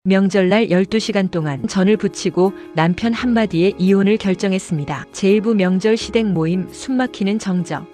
명절날 12시간 동안 전을 부치고 남편 한마디에 이혼을 결정했습니다. 제1부 명절 시댁 모임 숨막히는 정적.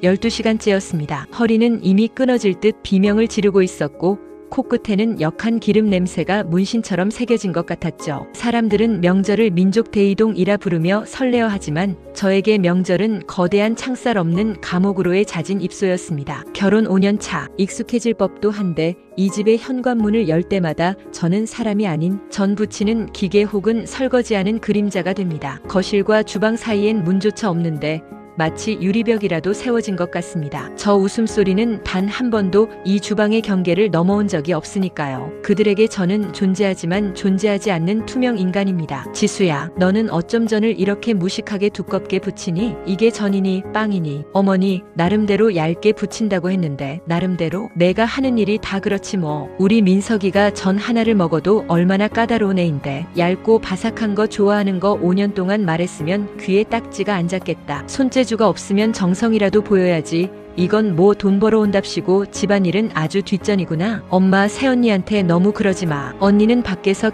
12시간째였습니다. 허리는 이미 끊어질 듯 비명을 지르고 있었고 코끝에는 역한 기름 냄새가 문신처럼 새겨진 것 같았죠. 사람들은 명절을 민족 대이동이라 부르며 설레어하지만 저에게 명절은 거대한 창살 없는 감옥으로의 잦은 입소였습니다. 결혼 5년 차, 익숙해질 법도 한데 이 집의 현관문을 열 때마다 저는 사람이 아닌 전 부치는 기계 혹은 설거지하는 그림자가 됩니다. 거실과 주방 사이엔 문조차 없는데 마치 유리벽이라도 세워진 것 같습니다. 저 웃음소리는 단 한 번도 이 주방의 경계를 넘어온 적이 없으니까요. 그들에게 저는 존재하지만 존재하지 않는 투명 인간입니다. 지수야, 너는 어쩜 전을 이렇게 무식하게 두껍게 부치니? 이게 전이니 빵이니? 어머니, 나름대로 얇게 부친다고 했는데 나름대로? 내가 하는 일이 다 그렇지 뭐. 우리 민석이가 전 하나를 먹어도 얼마나 까다로운 애인데. 얇고 바삭한 거 좋아하는 거 5년 동안 말했으면 귀에 딱지가 앉았겠다. 손재주가 없으면 정성이라도 보여야지. 이건 뭐 돈 벌어온답시고 집안일은 아주 뒷전이구나. 엄마, 새언니한테 너무 그러지 마. 언니는 밖에서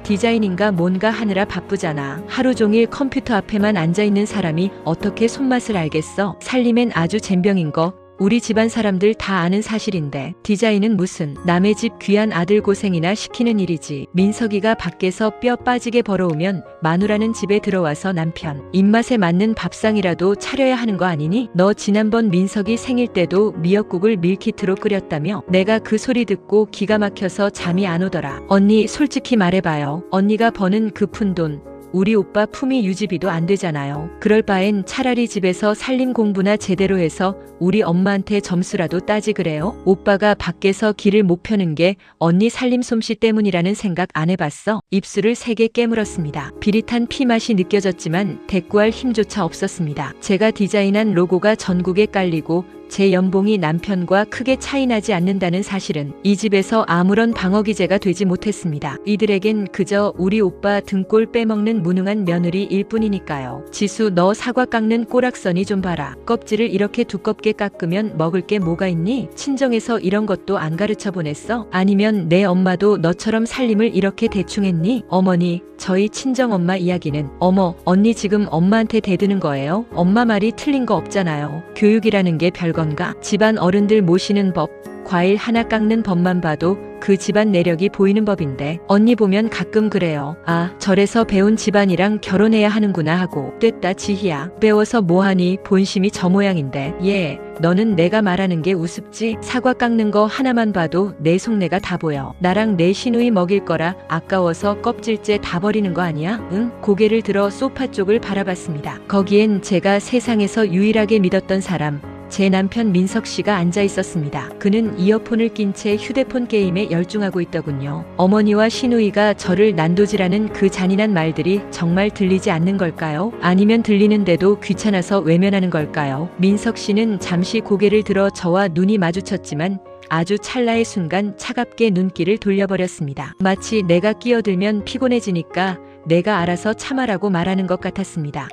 디자인인가 뭔가 하느라 바쁘잖아. 하루 종일 컴퓨터 앞에만 앉아있는 사람이 어떻게 손맛을 알겠어. 살림엔 아주 젬병인 거 우리 집안 사람들 다 아는 사실인데 디자인은 무슨. 남의 집 귀한 아들 고생이나 시키는 일이지. 민석이가 밖에서 뼈 빠지게 벌어오면 마누라는 집에 들어와서 남편 입맛에 맞는 밥상이라도 차려야 하는 거 아니니? 너 지난번 민석이 생일 때도 미역국을 밀키트로 끓였다며? 내가 그 소리 듣고 기가 막혀서 잠이 안 오더라. 언니, 솔직히 말해봐요. 언니가 버는 그 푼돈 우리 오빠 품위 유지비도 안 되잖아요. 그럴 바엔 차라리 집에서 살림 공부나 제대로 해서 우리 엄마한테 점수라도 따지 그래요? 오빠가 밖에서 길을 못 펴는 게 언니 살림 솜씨 때문이라는 생각 안 해봤어? 입술을 세게 깨물었습니다. 비릿한 피맛이 느껴졌지만 대꾸할 힘조차 없었습니다. 제가 디자인한 로고가 전국에 깔리고 제 연봉이 남편과 크게 차이나지 않는다는 사실은 이 집에서 아무런 방어기제가 되지 못했습니다. 이들에겐 그저 우리 오빠 등골 빼먹는 무능한 며느리일 뿐이니까요. 지수, 너 사과 깎는 꼬락서니 좀 봐라. 껍질을 이렇게 두껍게 깎으면 먹을 게 뭐가 있니? 친정에서 이런 것도 안 가르쳐 보냈어? 아니면 내 엄마도 너처럼 살림을 이렇게 대충 했니? 어머니, 저희 친정엄마 이야기는. 어머, 언니 지금 엄마한테 대드는 거예요? 엄마 말이 틀린 거 없잖아요. 교육이라는 게 별건가? 집안 어른들 모시는 법, 과일 하나 깎는 법만 봐도 그 집안 내력이 보이는 법인데 언니 보면 가끔 그래요. 아, 저래서 배운 집안이랑 결혼해야 하는구나 하고. 됐다 지희야. 배워서 뭐하니? 본심이 저 모양인데. 예, 너는 내가 말하는 게 우습지? 사과 깎는 거 하나만 봐도 내 속내가 다 보여. 나랑 내 시누이 먹일 거라 아까워서 껍질째 다 버리는 거 아니야? 응? 고개를 들어 소파 쪽을 바라봤습니다. 거기엔 제가 세상에서 유일하게 믿었던 사람, 제 남편 민석 씨가 앉아 있었습니다. 그는 이어폰을 낀 채 휴대폰 게임에 열중하고 있더군요. 어머니와 시누이가 저를 난도질하는 그 잔인한 말들이 정말 들리지 않는 걸까요? 아니면 들리는데도 귀찮아서 외면하는 걸까요? 민석 씨는 잠시 고개를 들어 저와 눈이 마주쳤지만 아주 찰나의 순간 차갑게 눈길을 돌려버렸습니다. 마치 내가 끼어들면 피곤해지니까 내가 알아서 참아라고 말하는 것 같았습니다.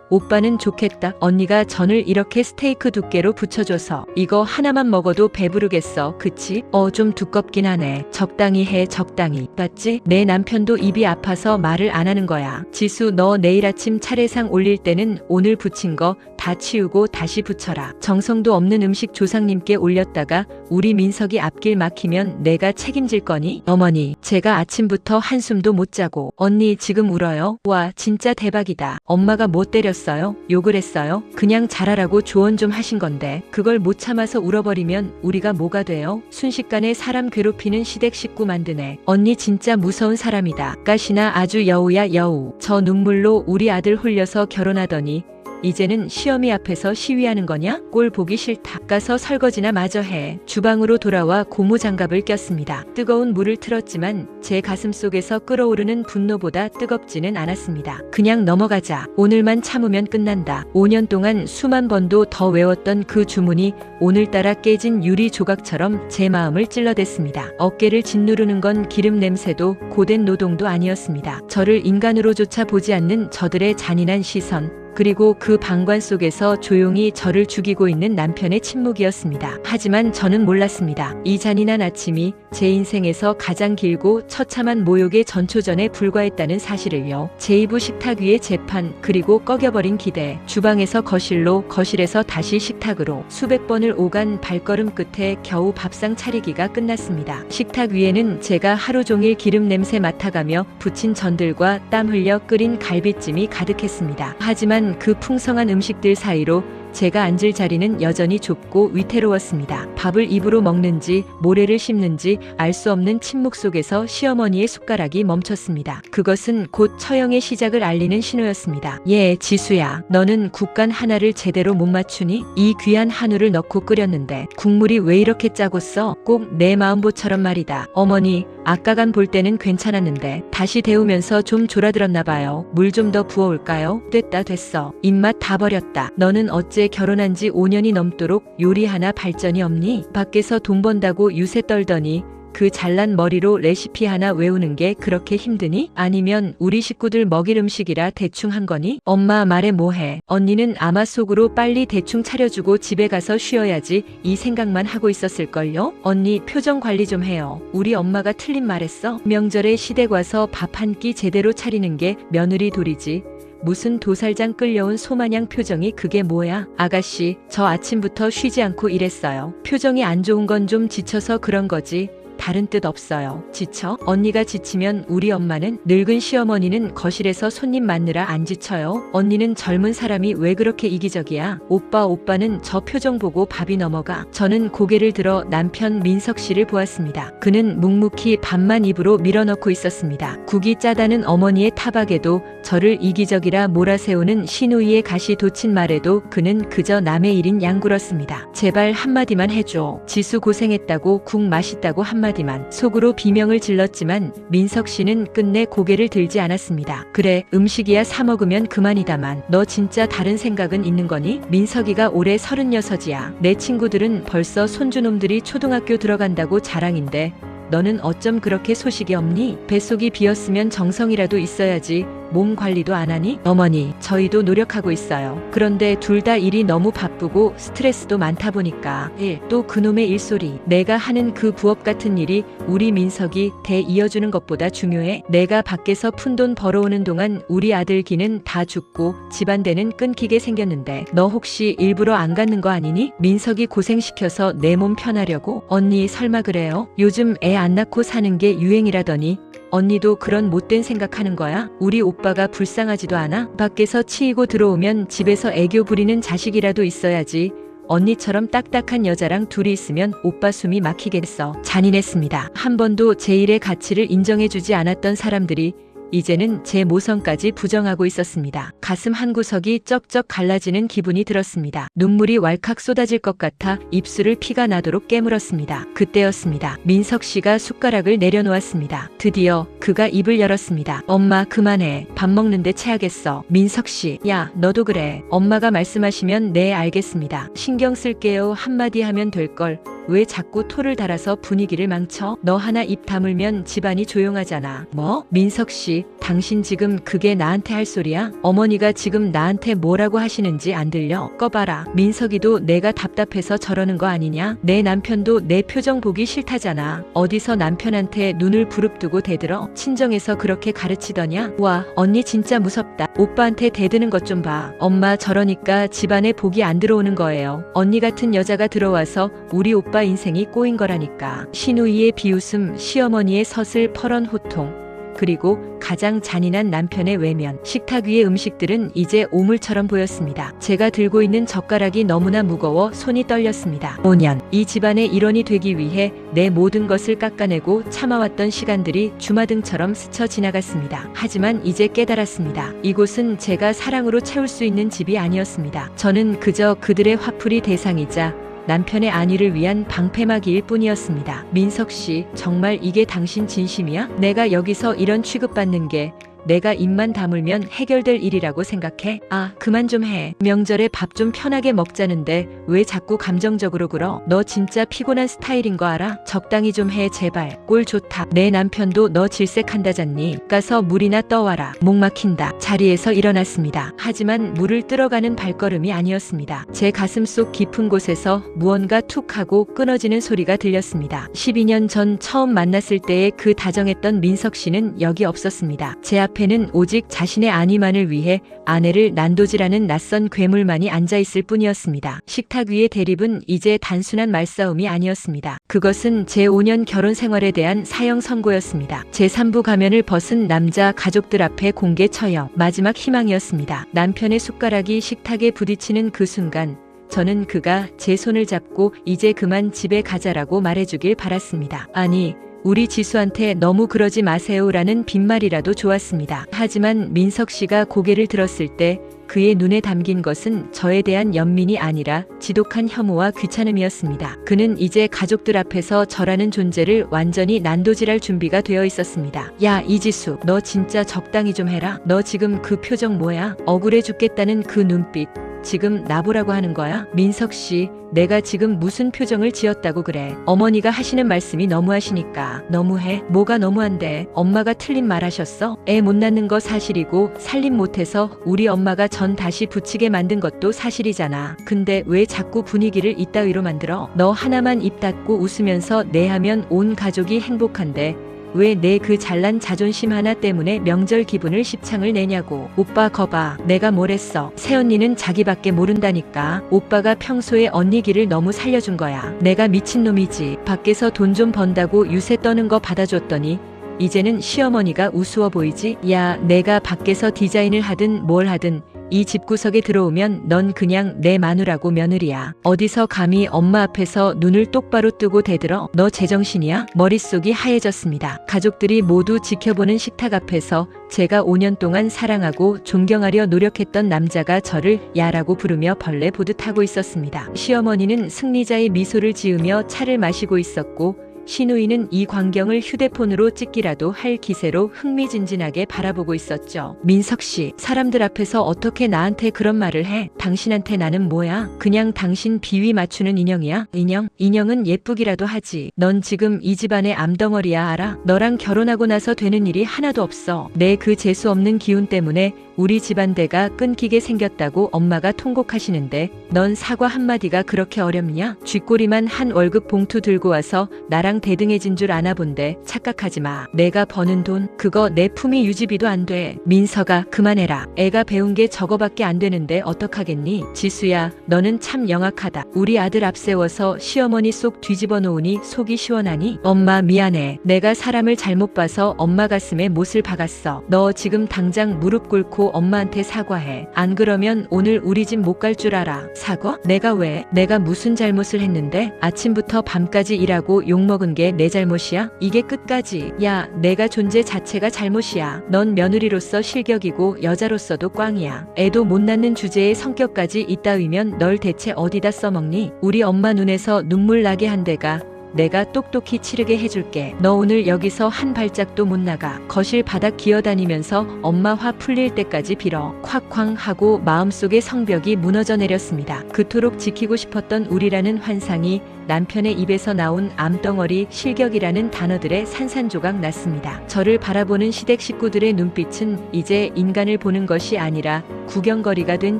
오빠는 좋겠다. 언니가 전을 이렇게 스테이크 두께로 부쳐줘서 이거 하나만 먹어도 배부르겠어. 그치? 좀 두껍긴 하네. 적당히 해, 적당히. 맞지? 내 남편도 입이 아파서 말을 안 하는 거야. 지수, 너 내일 아침 차례상 올릴 때는 오늘 부친 거 다 치우고 다시 부쳐라. 정성도 없는 음식 조상님께 올렸다가 우리 민석이 앞길 막히면 내가 책임질 거니? 어머니, 제가 아침부터 한숨도 못 자고. 언니 지금 울어요? 와, 진짜 대박이다. 엄마가 뭐 때렸어요? 욕을 했어요? 그냥 잘하라고 조언 좀 하신 건데 그걸 못 참아서 울어버리면 우리가 뭐가 돼요? 순식간에 사람 괴롭히는 시댁 식구 만드네. 언니 진짜 무서운 사람이다. 가시나 아주 여우야 여우. 저 눈물로 우리 아들 홀려서 결혼하더니 이제는 시어미 앞에서 시위하는 거냐? 꼴 보기 싫다. 가서 설거지나 마저 해. 주방으로 돌아와 고무장갑을 꼈습니다. 뜨거운 물을 틀었지만 제 가슴속에서 끓어오르는 분노보다 뜨겁지는 않았습니다. 그냥 넘어가자. 오늘만 참으면 끝난다. 5년 동안 수만 번도 더 외웠던 그 주문이 오늘따라 깨진 유리 조각처럼 제 마음을 찔러댔습니다. 어깨를 짓누르는 건 기름 냄새도 고된 노동도 아니었습니다. 저를 인간으로조차 보지 않는 저들의 잔인한 시선, 그리고 그 방관 속에서 조용히 저를 죽이고 있는 남편의 침묵이었습니다. 하지만 저는 몰랐습니다. 이 잔인한 아침이 제 인생에서 가장 길고 처참한 모욕의 전초전에 불과했다는 사실을요. 제2부 식탁 위의 재판, 그리고 꺼겨버린 기대, 주방에서 거실로, 거실에서 다시 식탁으로 수백 번을 오간 발걸음 끝에 겨우 밥상 차리기가 끝났습니다. 식탁 위에는 제가 하루 종일 기름 냄새 맡아가며 부친 전들과 땀 흘려 끓인 갈비찜이 가득했습니다. 하지만 그 풍성한 음식들 사이로 제가 앉을 자리는 여전히 좁고 위태로웠습니다. 밥을 입으로 먹는지 모래를 씹는지 알 수 없는 침묵 속에서 시어머니의 숟가락이 멈췄습니다. 그것은 곧 처형의 시작을 알리는 신호였습니다. 예, 지수야. 너는 국간 하나를 제대로 못 맞추니? 이 귀한 한우를 넣고 끓였는데 국물이 왜 이렇게 짜고 써? 꼭 내 마음보처럼 말이다. 어머니, 아까간 볼 때는 괜찮았는데 다시 데우면서 좀 졸아들었나 봐요. 물 좀 더 부어올까요? 됐어. 입맛 다 버렸다. 너는 어째 결혼한 지 5년이 넘도록 요리 하나 발전이 없니? 밖에서 돈 번다고 유세 떨더니 그 잘난 머리로 레시피 하나 외우는 게 그렇게 힘드니? 아니면 우리 식구들 먹일 음식이라 대충 한 거니? 엄마 말해 뭐해? 언니는 아마 속으로 빨리 대충 차려주고 집에 가서 쉬어야지 이 생각만 하고 있었을걸요? 언니 표정 관리 좀 해요. 우리 엄마가 틀린 말했어? 명절에 시댁 와서 밥 한 끼 제대로 차리는 게 며느리 도리지. 무슨 도살장 끌려온 소마냥 표정이 그게 뭐야? 아가씨, 저 아침부터 쉬지 않고 일했어요. 표정이 안 좋은 건 좀 지쳐서 그런 거지. 다른 뜻 없어요. 지쳐? 언니가 지치면 우리 엄마는, 늙은 시어머니는 거실에서 손님 맞느라 안 지쳐요. 언니는 젊은 사람이 왜 그렇게 이기적이야? 오빠는 저 표정 보고 밥이 넘어가. 저는 고개를 들어 남편 민석 씨를 보았습니다. 그는 묵묵히 밥만 입으로 밀어넣고 있었습니다. 국이 짜다는 어머니의 타박에도, 저를 이기적이라 몰아세우는 시누이의 가시 돋친 말에도 그는 그저 남의 일인 양굴었습니다. 제발 한마디만 해줘. 지수 고생했다고, 국 맛있다고 한마디만. 속으로 비명을 질렀지만 민석 씨는 끝내 고개를 들지 않았습니다. 그래, 음식이야 사 먹으면 그만이다만 너 진짜 다른 생각은 있는 거니? 민석이가 올해 36이야. 내 친구들은 벌써 손주놈들이 초등학교 들어간다고 자랑인데 너는 어쩜 그렇게 소식이 없니? 뱃속이 비었으면 정성이라도 있어야지. 몸 관리도 안 하니? 어머니, 저희도 노력하고 있어요. 그런데 둘 다 일이 너무 바쁘고 스트레스도 많다 보니까 또 그놈의 일소리. 내가 하는 그 부업 같은 일이 우리 민석이 대 이어주는 것보다 중요해. 내가 밖에서 푼돈 벌어오는 동안 우리 아들 기는 다 죽고 집안대는 끊기게 생겼는데 너 혹시 일부러 안 갖는 거 아니니? 민석이 고생시켜서 내 몸 편하려고? 언니 설마 그래요? 요즘 애 안 낳고 사는 게 유행이라더니 언니도 그런 못된 생각하는 거야? 우리 오빠가 불쌍하지도 않아? 밖에서 치이고 들어오면 집에서 애교 부리는 자식이라도 있어야지. 언니처럼 딱딱한 여자랑 둘이 있으면 오빠 숨이 막히겠어. 잔인했습니다. 한 번도 제 일의 가치를 인정해주지 않았던 사람들이 이제는 제 모성까지 부정하고 있었습니다. 가슴 한구석이 쩍쩍 갈라지는 기분이 들었습니다. 눈물이 왈칵 쏟아질 것 같아 입술을 피가 나도록 깨물었습니다. 그때였습니다. 민석 씨가 숟가락을 내려놓았습니다. 드디어 그가 입을 열었습니다. 엄마 그만해. 밥 먹는데 체하겠어. 민석 씨, 야 너도 그래. 엄마가 말씀하시면 네 알겠습니다. 신경 쓸게요. 한마디 하면 될걸. 왜 자꾸 토를 달아서 분위기를 망쳐? 너 하나 입 다물면 집안이 조용하잖아. 뭐? 민석 씨, 당신 지금 그게 나한테 할 소리야? 어머니가 지금 나한테 뭐라고 하시는지 안 들려? 꺼봐라. 민석이도 내가 답답해서 저러는 거 아니냐? 내 남편도 내 표정 보기 싫다잖아. 어디서 남편한테 눈을 부릅뜨고 대들어? 친정에서 그렇게 가르치더냐? 와, 언니 진짜 무섭다. 오빠한테 대드는 것 좀 봐. 엄마 저러니까 집안에 복이 안 들어오는 거예요. 언니 같은 여자가 들어와서 우리 오빠 인생이 꼬인 거라니까. 시누이의 비웃음, 시어머니의 서슬퍼런 호통, 그리고 가장 잔인한 남편의 외면. 식탁 위의 음식들은 이제 오물처럼 보였습니다. 제가 들고 있는 젓가락이 너무나 무거워 손이 떨렸습니다. 5년, 이 집안의 일원이 되기 위해 내 모든 것을 깎아내고 참아왔던 시간들이 주마등처럼 스쳐 지나갔습니다. 하지만 이제 깨달았습니다. 이곳은 제가 사랑으로 채울 수 있는 집이 아니었습니다. 저는 그저 그들의 화풀이 대상이자 남편의 안위를 위한 방패막이일 뿐이었습니다. 민석 씨, 정말 이게 당신 진심이야? 내가 여기서 이런 취급받는 게 내가 입만 다물면 해결될 일이라고 생각해? 아, 그만 좀 해. 명절에 밥 좀 편하게 먹자는데 왜 자꾸 감정적으로 굴어? 너 진짜 피곤한 스타일인 거 알아? 적당히 좀 해, 제발. 꼴 좋다. 내 남편도 너 질색한다잖니. 가서 물이나 떠와라. 목 막힌다. 자리에서 일어났습니다. 하지만 물을 뜨러가는 발걸음이 아니었습니다. 제 가슴속 깊은 곳에서 무언가 툭 하고 끊어지는 소리가 들렸습니다. 12년 전 처음 만났을 때의 그 다정했던 민석 씨는 여기 없었습니다. 제 앞에는 오직 자신의 아니만을 위해 아내를 난도질하는 낯선 괴물만이 앉아있을 뿐이었습니다. 식탁 위의 대립은 이제 단순한 말싸움이 아니었습니다. 그것은 제 5년 결혼 생활에 대한 사형 선고였습니다. 제 3부 가면을 벗은 남자 가족들 앞에 공개 처형, 마지막 희망이었습니다. 남편의 숟가락이 식탁에 부딪히는 그 순간 저는 그가 제 손을 잡고 이제 그만 집에 가자라고 말해주길 바랐습니다. 아니, 우리 지수한테 너무 그러지 마세요라는 빈말이라도 좋았습니다. 하지만 민석 씨가 고개를 들었을 때 그의 눈에 담긴 것은 저에 대한 연민이 아니라 지독한 혐오와 귀찮음이었습니다. 그는 이제 가족들 앞에서 저라는 존재를 완전히 난도질할 준비가 되어 있었습니다. 야, 이지수, 너 진짜 적당히 좀 해라. 너 지금 그 표정 뭐야? 억울해 죽겠다는 그 눈빛. 지금 나보라고 하는 거야? 민석 씨, 내가 지금 무슨 표정을 지었다고 그래? 어머니가 하시는 말씀이 너무하시니까. 너무해? 뭐가 너무한데? 엄마가 틀린 말 하셨어? 애 못 낳는 거 사실이고 살림 못해서 우리 엄마가 전 다시 붙이게 만든 것도 사실이잖아. 근데 왜 자꾸 분위기를 이따위로 만들어? 너 하나만 입 닫고 웃으면서 내 하면 온 가족이 행복한데 왜 내 그 잘난 자존심 하나 때문에 명절 기분을 십창을 내냐고. 오빠 거봐. 내가 뭘 했어. 새언니는 자기밖에 모른다니까. 오빠가 평소에 언니 길을 너무 살려준 거야. 내가 미친놈이지. 밖에서 돈 좀 번다고 유세 떠는 거 받아줬더니 이제는 시어머니가 우스워 보이지? 야, 내가 밖에서 디자인을 하든 뭘 하든 이 집구석에 들어오면 넌 그냥 내 마누라고 며느리야. 어디서 감히 엄마 앞에서 눈을 똑바로 뜨고 대들어? 너 제정신이야? 머릿속이 하얘졌습니다. 가족들이 모두 지켜보는 식탁 앞에서 제가 5년 동안 사랑하고 존경하려 노력했던 남자가 저를 야라고 부르며 벌레 보듯 하고 있었습니다. 시어머니는 승리자의 미소를 지으며 차를 마시고 있었고 시누이는 이 광경을 휴대폰으로 찍기라도 할 기세로 흥미진진하게 바라보고 있었죠. 민석 씨, 사람들 앞에서 어떻게 나한테 그런 말을 해? 당신한테 나는 뭐야? 그냥 당신 비위 맞추는 인형이야? 인형? 인형은 예쁘기라도 하지. 넌 지금 이 집안의 암덩어리야, 알아? 너랑 결혼하고 나서 되는 일이 하나도 없어. 내 그 재수 없는 기운 때문에 우리 집안대가 끊기게 생겼다고 엄마가 통곡하시는데 넌 사과 한마디가 그렇게 어렵냐? 쥐꼬리만 한 월급 봉투 들고 와서 나랑 대등해진 줄 아나 본데 착각하지 마. 내가 버는 돈 그거 내 품위 유지비도 안 돼. 민서가 그만해라. 애가 배운 게 저거밖에 안 되는데 어떡하겠니? 지수야, 너는 참 영악하다. 우리 아들 앞세워서 시어머니 속 뒤집어 놓으니 속이 시원하니? 엄마 미안해. 내가 사람을 잘못 봐서 엄마 가슴에 못을 박았어. 너 지금 당장 무릎 꿇고 엄마한테 사과해. 안 그러면 오늘 우리 집 못 갈 줄 알아. 사과? 내가 왜? 내가 무슨 잘못을 했는데? 아침부터 밤까지 일하고 욕먹은 게 내 잘못이야? 이게 끝까지. 야, 내가 존재 자체가 잘못이야. 넌 며느리로서 실격이고 여자로서도 꽝이야. 애도 못 낳는 주제에 성격까지 이따위면 널 대체 어디다 써먹니? 우리 엄마 눈에서 눈물 나게 한 데가 내가 똑똑히 치르게 해줄게. 너 오늘 여기서 한 발짝도 못 나가. 거실 바닥 기어다니면서 엄마 화 풀릴 때까지 빌어. 콱쾅 하고 마음속의 성벽이 무너져 내렸습니다. 그토록 지키고 싶었던 우리라는 환상이 남편의 입에서 나온 암덩어리 실격이라는 단어들의 산산조각 났습니다. 저를 바라보는 시댁 식구들의 눈빛은 이제 인간을 보는 것이 아니라 구경거리가 된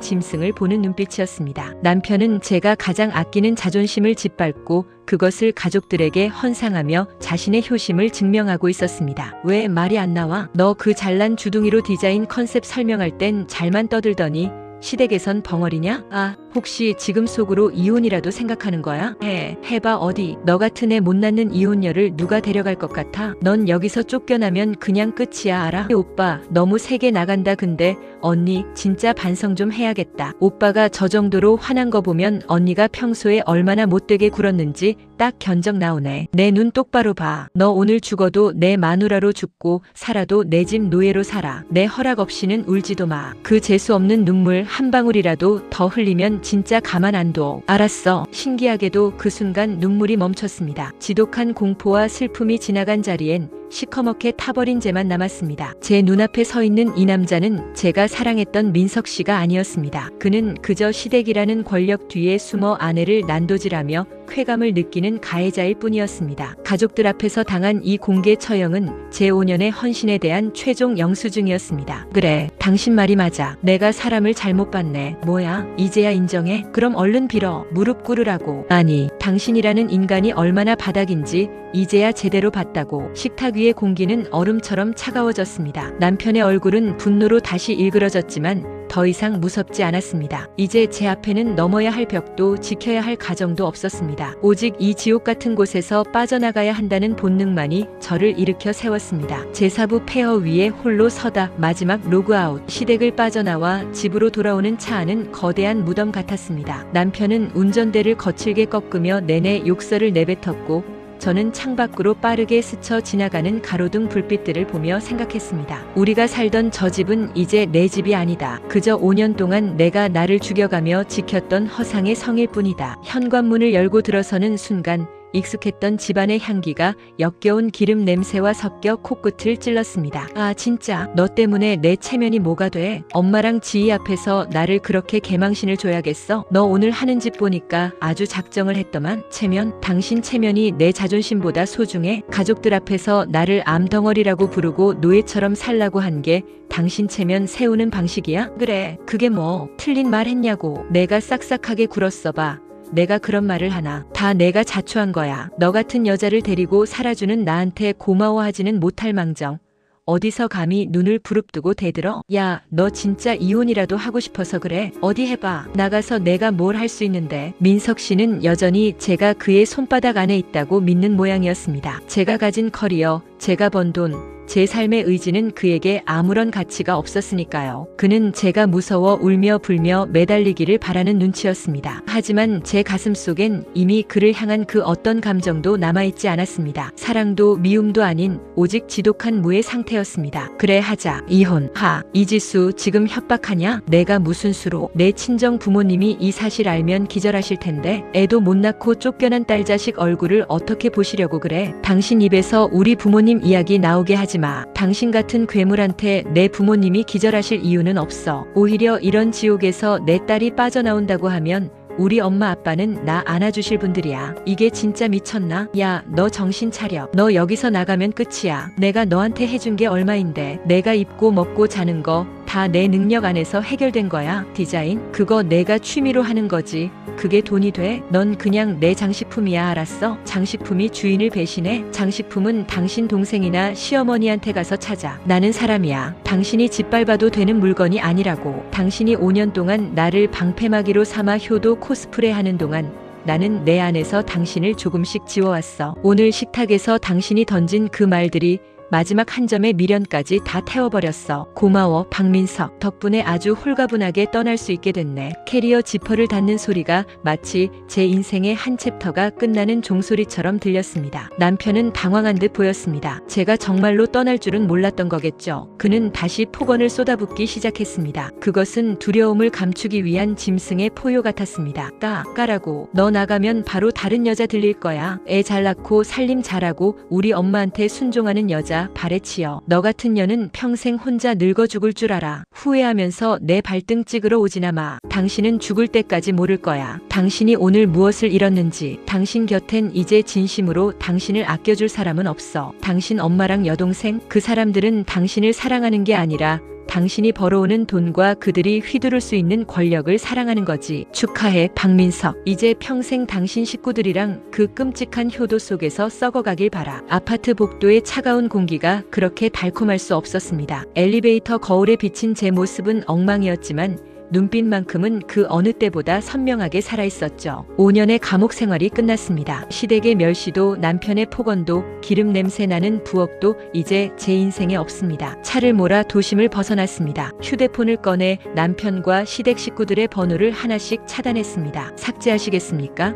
짐승을 보는 눈빛이었습니다. 남편은 제가 가장 아끼는 자존심을 짓밟고 그것을 가족들에게 헌상하며 자신의 효심을 증명하고 있었습니다. 왜 말이 안 나와? 너 그 잘난 주둥이로 디자인 컨셉 설명할 땐 잘만 떠들더니 시댁에선 벙어리냐? 아, 혹시 지금 속으로 이혼이라도 생각하는 거야? 해봐 어디. 너 같은 애 못 낳는 이혼녀를 누가 데려갈 것 같아? 넌 여기서 쫓겨나면 그냥 끝이야, 알아? 오빠 너무 세게 나간다. 근데 언니 진짜 반성 좀 해야겠다. 오빠가 저 정도로 화난 거 보면 언니가 평소에 얼마나 못되게 굴었는지 딱 견적 나오네. 내 눈 똑바로 봐. 너 오늘 죽어도 내 마누라로 죽고 살아도 내 집 노예로 살아. 내 허락 없이는 울지도 마. 그 재수 없는 눈물 한 방울이라도 더 흘리면 진짜 가만 안 둬. 알았어. 신기하게도 그 순간 눈물이 멈췄습니다. 지독한 공포와 슬픔이 지나간 자리엔 시커멓게 타버린 죄만 남았습니다. 제 눈앞에 서 있는 이 남자는 제가 사랑했던 민석 씨가 아니었습니다. 그는 그저 시댁이라는 권력 뒤에 숨어 아내를 난도질하며 쾌감을 느끼는 가해자일 뿐이었습니다. 가족들 앞에서 당한 이 공개 처형은 제 5년의 헌신에 대한 최종 영수증이었습니다. 그래, 당신 말이 맞아. 내가 사람을 잘못 봤네. 뭐야, 이제야 인정해? 그럼 얼른 빌어. 무릎 꿇으라고. 아니, 당신이라는 인간이 얼마나 바닥인지 이제야 제대로 봤다고. 식탁 위의 공기는 얼음처럼 차가워졌습니다. 남편의 얼굴은 분노로 다시 일그러졌지만 더 이상 무섭지 않았습니다. 이제 제 앞에는 넘어야 할 벽도 지켜야 할 가정도 없었습니다. 오직 이 지옥 같은 곳에서 빠져나가야 한다는 본능만이 저를 일으켜 세웠습니다. 제4부 폐허 위에 홀로 서다 마지막 로그아웃. 시댁을 빠져나와 집으로 돌아오는 차 안은 거대한 무덤 같았습니다. 남편은 운전대를 거칠게 꺾으며 내내 욕설을 내뱉었고 저는 창밖으로 빠르게 스쳐 지나가는 가로등 불빛들을 보며 생각했습니다. 우리가 살던 저 집은 이제 내 집이 아니다. 그저 5년 동안 내가 나를 죽여가며 지켰던 허상의 성일 뿐이다. 현관문을 열고 들어서는 순간 익숙했던 집안의 향기가 역겨운 기름 냄새와 섞여 코끝을 찔렀습니다. 아, 진짜 너 때문에 내 체면이 뭐가 돼? 엄마랑 지희 앞에서 나를 그렇게 개망신을 줘야겠어? 너 오늘 하는 짓 보니까 아주 작정을 했더만. 체면? 당신 체면이 내 자존심보다 소중해? 가족들 앞에서 나를 암덩어리라고 부르고 노예처럼 살라고 한 게 당신 체면 세우는 방식이야? 그래, 그게 뭐 틀린 말 했냐고. 내가 싹싹하게 굴었어 봐. 내가 그런 말을 하나? 다 내가 자초한 거야. 너 같은 여자를 데리고 살아주는 나한테 고마워하지는 못할 망정 어디서 감히 눈을 부릅뜨고 대들어? 야, 너 진짜 이혼이라도 하고 싶어서 그래? 어디 해봐. 나가서 내가 뭘 할 수 있는데. 민석 씨는 여전히 제가 그의 손바닥 안에 있다고 믿는 모양이었습니다. 제가 가진 커리어, 제가 번 돈, 제 삶의 의지는 그에게 아무런 가치가 없었으니까요. 그는 제가 무서워 울며 불며 매달리기를 바라는 눈치였습니다. 하지만 제 가슴속엔 이미 그를 향한 그 어떤 감정도 남아있지 않았습니다. 사랑도 미움도 아닌 오직 지독한 무의 상태였습니다. 그래, 하자. 이혼. 이지수 지금 협박하냐? 내가 무슨 수로? 내 친정 부모님이 이 사실 알면 기절하실 텐데. 애도 못 낳고 쫓겨난 딸 자식 얼굴을 어떻게 보시려고 그래? 당신 입에서 우리 부모님 이야기 나오게 하지 마. 당신 같은 괴물한테 내 부모님이 기절하실 이유는 없어. 오히려 이런 지옥에서 내 딸이 빠져나온다고 하면 우리 엄마 아빠는 나 안아주실 분들이야. 이게 진짜 미쳤나? 야, 너 정신 차려. 너 여기서 나가면 끝이야. 내가 너한테 해준 게 얼마인데. 내가 입고 먹고 자는 거 다 내 능력 안에서 해결된 거야. 디자인? 그거 내가 취미로 하는 거지. 그게 돈이 돼? 넌 그냥 내 장식품이야, 알았어? 장식품이 주인을 배신해? 장식품은 당신 동생이나 시어머니한테 가서 찾아. 나는 사람이야. 당신이 짓밟아도 되는 물건이 아니라고. 당신이 5년 동안 나를 방패막이로 삼아 효도 코스프레 하는 동안 나는 내 안에서 당신을 조금씩 지워왔어. 오늘 식탁에서 당신이 던진 그 말들이 마지막 한 점의 미련까지 다 태워버렸어. 고마워, 박민석. 덕분에 아주 홀가분하게 떠날 수 있게 됐네. 캐리어 지퍼를 닫는 소리가 마치 제 인생의 한 챕터가 끝나는 종소리처럼 들렸습니다. 남편은 당황한 듯 보였습니다. 제가 정말로 떠날 줄은 몰랐던 거겠죠. 그는 다시 폭언을 쏟아붓기 시작했습니다. 그것은 두려움을 감추기 위한 짐승의 포효 같았습니다. 까라고. 너 나가면 바로 다른 여자 들릴 거야. 애 잘 낳고 살림 잘하고 우리 엄마한테 순종하는 여자 발에 치여. 너 같은 년은 평생 혼자 늙어 죽을 줄 알아. 후회하면서 내 발등 찍으러 오지나 마. 당신은 죽을 때까지 모를 거야. 당신이 오늘 무엇을 잃었는지. 당신 곁엔 이제 진심으로 당신을 아껴줄 사람은 없어. 당신 엄마랑 여동생, 그 사람들은 당신을 사랑하는 게 아니라 당신이 벌어오는 돈과 그들이 휘두를 수 있는 권력을 사랑하는 거지. 축하해, 박민석. 이제 평생 당신 식구들이랑 그 끔찍한 효도 속에서 썩어가길 바라. 아파트 복도의 차가운 공기가 그렇게 달콤할 수 없었습니다. 엘리베이터 거울에 비친 제 모습은 엉망이었지만 눈빛만큼은 그 어느 때보다 선명하게 살아있었죠. 5년의 감옥 생활이 끝났습니다. 시댁의 멸시도 남편의 폭언도 기름 냄새 나는 부엌도 이제 제 인생에 없습니다. 차를 몰아 도심을 벗어났습니다. 휴대폰을 꺼내 남편과 시댁 식구들의 번호를 하나씩 차단했습니다. 삭제하시겠습니까?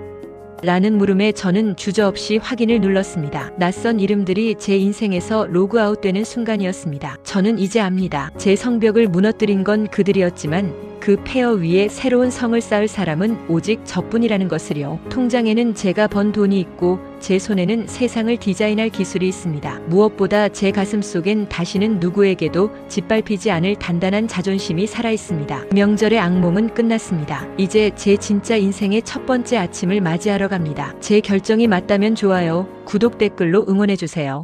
라는 물음에 저는 주저없이 확인을 눌렀습니다. 낯선 이름들이 제 인생에서 로그아웃되는 순간이었습니다. 저는 이제 압니다. 제 성벽을 무너뜨린 건 그들이었지만 그 폐허 위에 새로운 성을 쌓을 사람은 오직 저뿐이라는 것을요. 통장에는 제가 번 돈이 있고 제 손에는 세상을 디자인할 기술이 있습니다. 무엇보다 제 가슴 속엔 다시는 누구에게도 짓밟히지 않을 단단한 자존심이 살아있습니다. 명절의 악몽은 끝났습니다. 이제 제 진짜 인생의 첫 번째 아침을 맞이하러 갑니다. 제 결정이 맞다면 좋아요, 구독, 댓글로 응원해주세요.